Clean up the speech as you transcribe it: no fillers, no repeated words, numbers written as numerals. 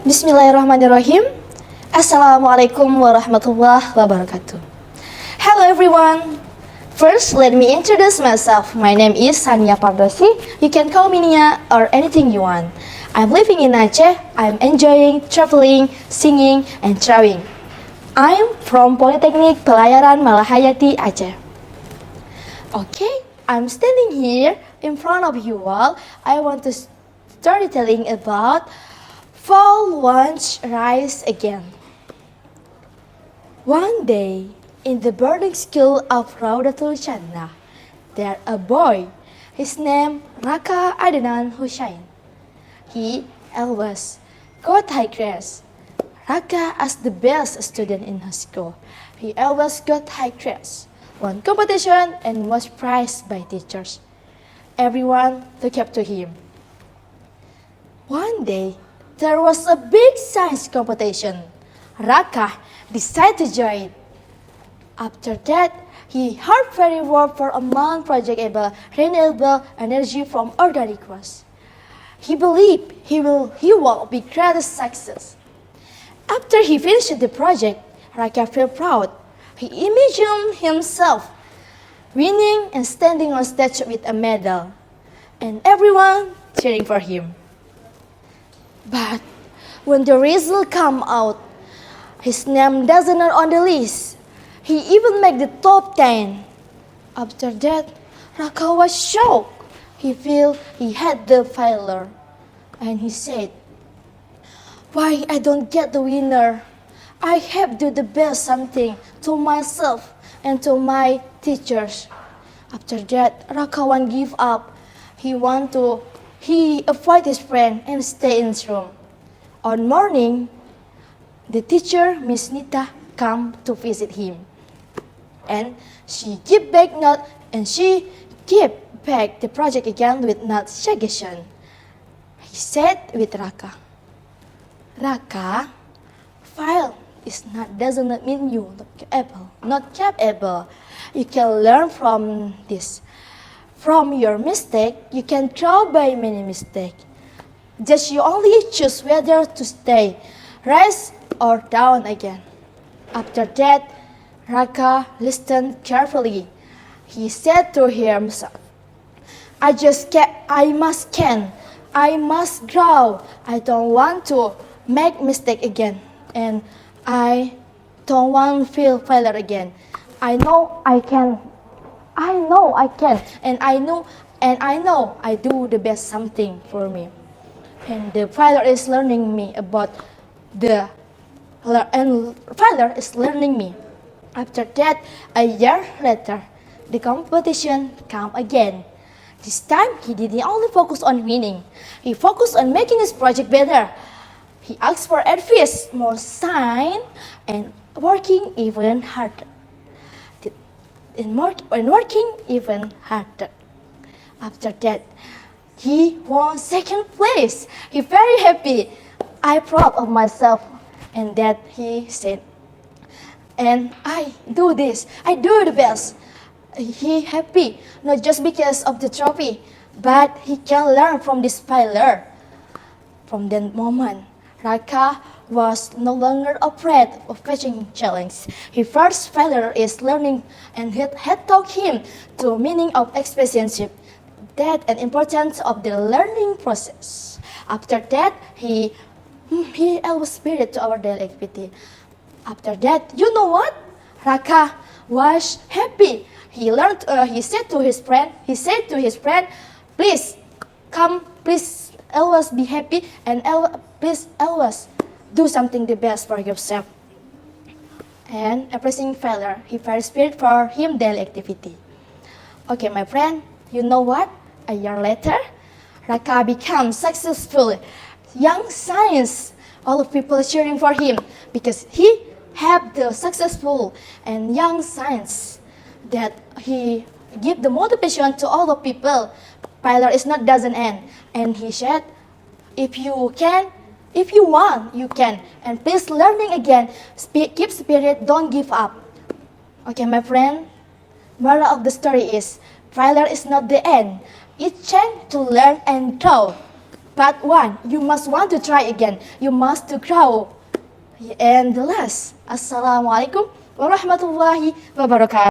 Bismillahirrahmanirrahim. Assalamualaikum warahmatullahi wabarakatuh. Hello everyone. First, let me introduce myself. My name is Sania Pardosi. You can call me Nia or anything you want. I'm living in Aceh. I'm enjoying traveling, singing, and traveling. I'm from Politeknik Pelayaran Malahayati, Aceh. Okay, I'm standing here in front of you all. I want to start telling about Fall Once Rise Again. One day, in the boarding school of Raudatul Jannah, there a boy. His name Raka Adnan Hussein. He always got high grades. Raka as the best student in his school. He always got high grades, won competition, and was prized by teachers. Everyone looked up to him. One day, there was a big science competition. Raka decided to join. After that, he hard very work for a month project about renewable energy from organic waste. He believed he will be greatest success. After he finished the project, Raka felt proud. He imagined himself winning and standing on stage with a medal, and everyone cheering for him. But when the result come out, his name doesn't on the list. He even made the top 10. After that, Raka was shocked. He felt he had the failure. And he said, "Why I don't get the winner? I have to do the best something to myself and to my teachers." After that, Raka won't give up. He avoid his friend and stay in his room. On morning, the teacher, Miss Nita, come to visit him. And she give back note and she give back the project again with not suggestion. He said with Raka, "Raka, fail doesn't mean you not capable. You can learn from this. From your mistake, you can grow by many mistakes. Just you only choose whether to stay, rise or down again." After that, Raka listened carefully. He said to himself, I must grow. I don't want to make mistake again. And I don't want to feel failure again. I know I can. And I know I do the best something for me. And the failure is learning me about failure is learning me. After that, a year later, the competition come again. This time, he didn't only focus on winning. He focused on making his project better. He asked for advice, more sign, and working even harder. After that, he won second place. He very happy. I proud of myself. And that he said, and I do this. I do the best. He happy, not just because of the trophy, but he can learn from this failure. From that moment, Raka was no longer afraid of facing challenge. His first failure is learning, and had taught him the meaning of expressionship, that and importance of the learning process. After that, he always spirit to our daily activity. After that, you know what? Raka was happy. He said to his friend, please come, please always be happy, and please always do something the best for yourself. And appreciating failure, he very spirit for him daily activity. Okay, my friend, you know what? A year later, Raka becomes successful. Young science, all of people cheering for him because he have the successful and young science that he give the motivation to all the people. Failure doesn't end, and he said, if you want, you can, and please learning again. Keep spirit, don't give up. Okay, my friend. Moral of the story is failure is not the end. It's chance to learn and grow. But one, you must want to try again. You must to grow. And the last, Assalamualaikum warahmatullahi wabarakatuh.